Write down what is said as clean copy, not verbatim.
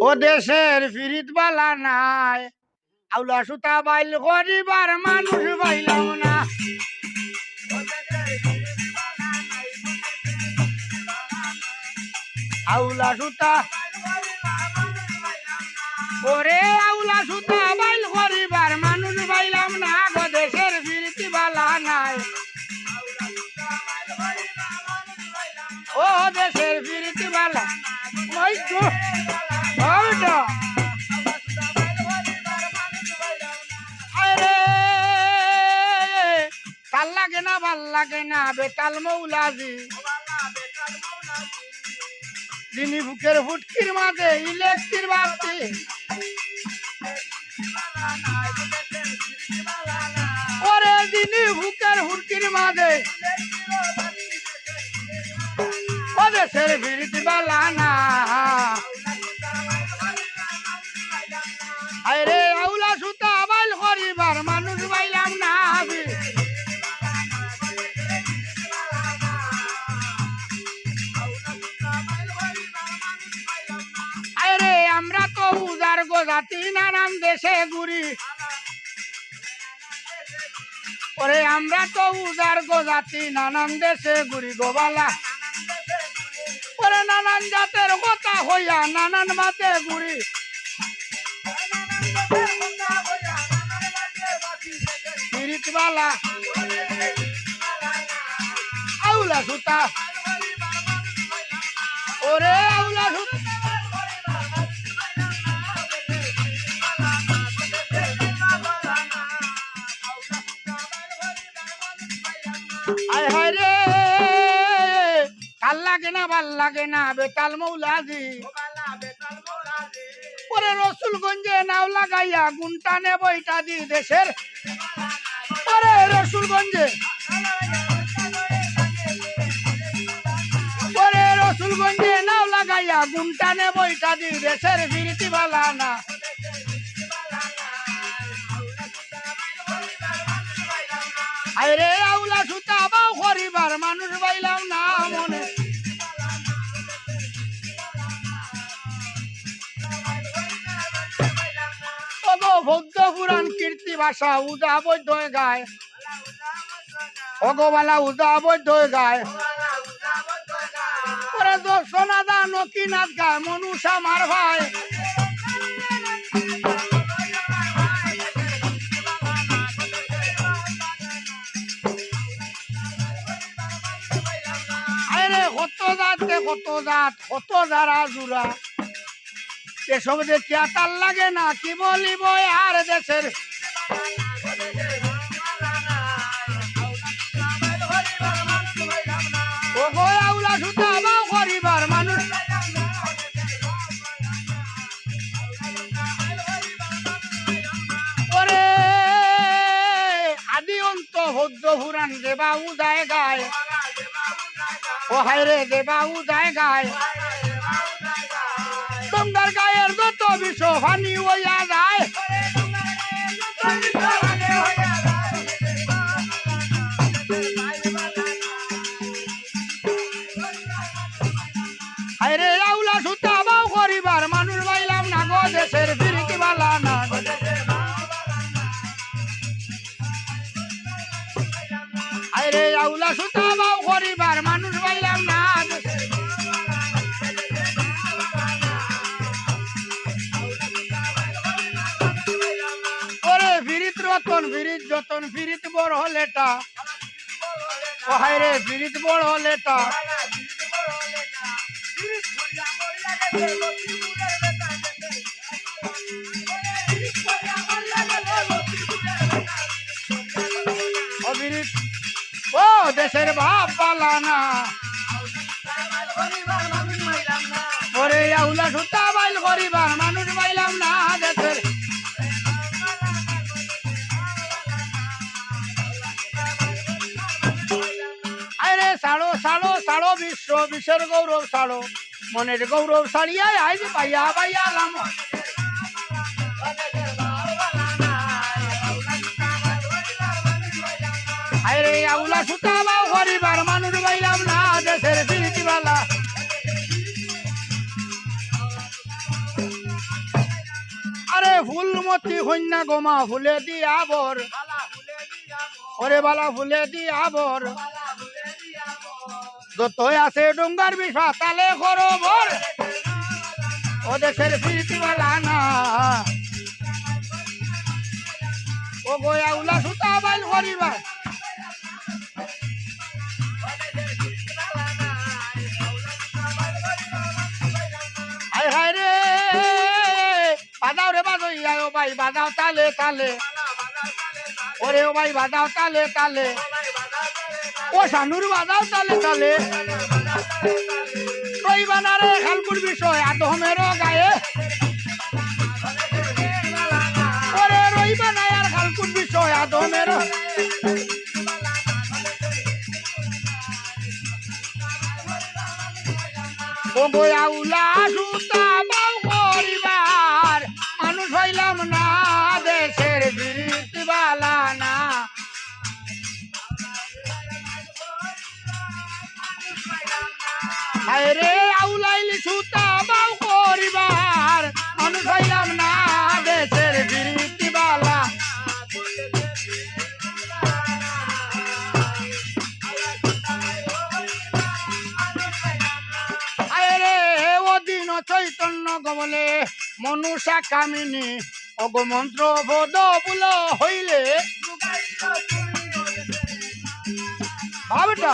ও দেশের ফিরিত বালা নাই আউলা সুতা বাইল করিবার মানুষ পাইলাম না। আউলা সুতা ওরে আউলা সুতা বাইল করিবার মানুষ পাইলাম না গো দেশের ফিরিত বালা নাই। ও দেশের ফিরিত বালা ওই তো ওইটা ভাল লাগে না ভাল লাগে না বেতাল মৌলাজি যিনি বুকের ফুটকির মাঝে ইলেকট্রির বাতি ওরে যিনি বুকের ফুটকির মাঝে ও দেশের ফিরিতি বালা না। আরে আউলা সুতা বাইল করিবার মানুষ পাইলাম না। আরে আমরা তো উদার গোজাতি নানান দেশে ঘুরি। ওরে আমরা তো উদার গোজাতি নানান দেশে ঘুরি গোবালা। ওরে নানান জাতের কথা হইয়া নানান মাতে ঘুরি। ফিরিতবালা আউলা সুতা ওরে আউলা সুতা আয় হায় রে ভাল লাগে না ভাল লাগে না বেতাল মৌলাজি ওরে রসুলগঞ্জে নাও লাগাইয়া গুনটানে বইটা দি দেশের ওরে রসুলগঞ্জে ওরে রসুলগঞ্জে নাও লাগাইয়া গুনটানে বইটা দি দেশের ফিরিতি বালা না। আরে আউলা সুতা বাউ করিবার মানুষ পাইলাম না মনে। ভক্ত পুরাণ কীর্তি ভাষা উদা বৈধ গায় ভগবালা উদা বৈধ গায় ওরে দর্শনাদা নকিনাথ গায় মনুষা মার ভাই। আরে কত জাত কত যারা জুরা এসব দেখিয়া তার লাগে না কি বলিব আর দেশের ও গো আউলা সুতা বাউ করিবার মানুষ। ওরে আদি অন্ত ভদ্র পুরাণ দেবা উদায় গায় ও হায় রে দেবা উদায় গায় তোমার গায়ের যত বিষ হানি হইয়া যায়। আরে আউলা সুতা বাউ করিবার মানুষ পাইলাম না গো দেশের ফিরিতি বালা না। আরে আউলা সুতা বাউ করিবার মানুষ পাইলাম না। রতন ফিরিত যতন ফিরিত বড় হলেটা ও হায় রে ফিরিত বড় হলেটা ও দেশের বাপ পালা না। ওরে আউলা সুতা বাইল করিবার মানুষ পাইলাম না দেশের। সাড়ো সাড়ো সাড়ো বিশ্ব বিশ্বের গৌরব সাড়ো মনের গৌরব সারিয়া আইজ পাইয়া পাইয়া লাম। আরে আউলা সুতা বাউ করিবার মানুষ পাইলাম না দেশের ফিরিতি বালা। ফুলমতি কন্যা গোমা ফুলে দিয়া বর ওরে বালা ফুলে দিয়া বর যতই আছে ডুঙ্গার বিষা তালে করো বর ও দেশের ফিরতিওয়ালা না ও গোয়া উলা সুতা বাইল করিবা হায় হায় রে বাজাও রে বাজাও ইয়া ও ভাই বাজাও তালে তালে ওরে ও ভাই বাজাও তালে তালে ও সানুর বাজাও তালে তালে রইবানা রে খালকুর বিষয় আদমেরও গায়ে ওরে রইবানা আর খালকুর বিষয় আদমেরও ও গোয়া উলা সুতা বাউ করিবার মানুষ হইলাম না দেশের বিরীতিবালা না হায় রে আউলাইলি সুতা বাউ করিবার মানুষ হইলাম না দেশের বিরীতিবালা চৈতন্য গমলে মনুষা কামিনী অগমন্ত্র বোধ বুল হইলে ভাবটা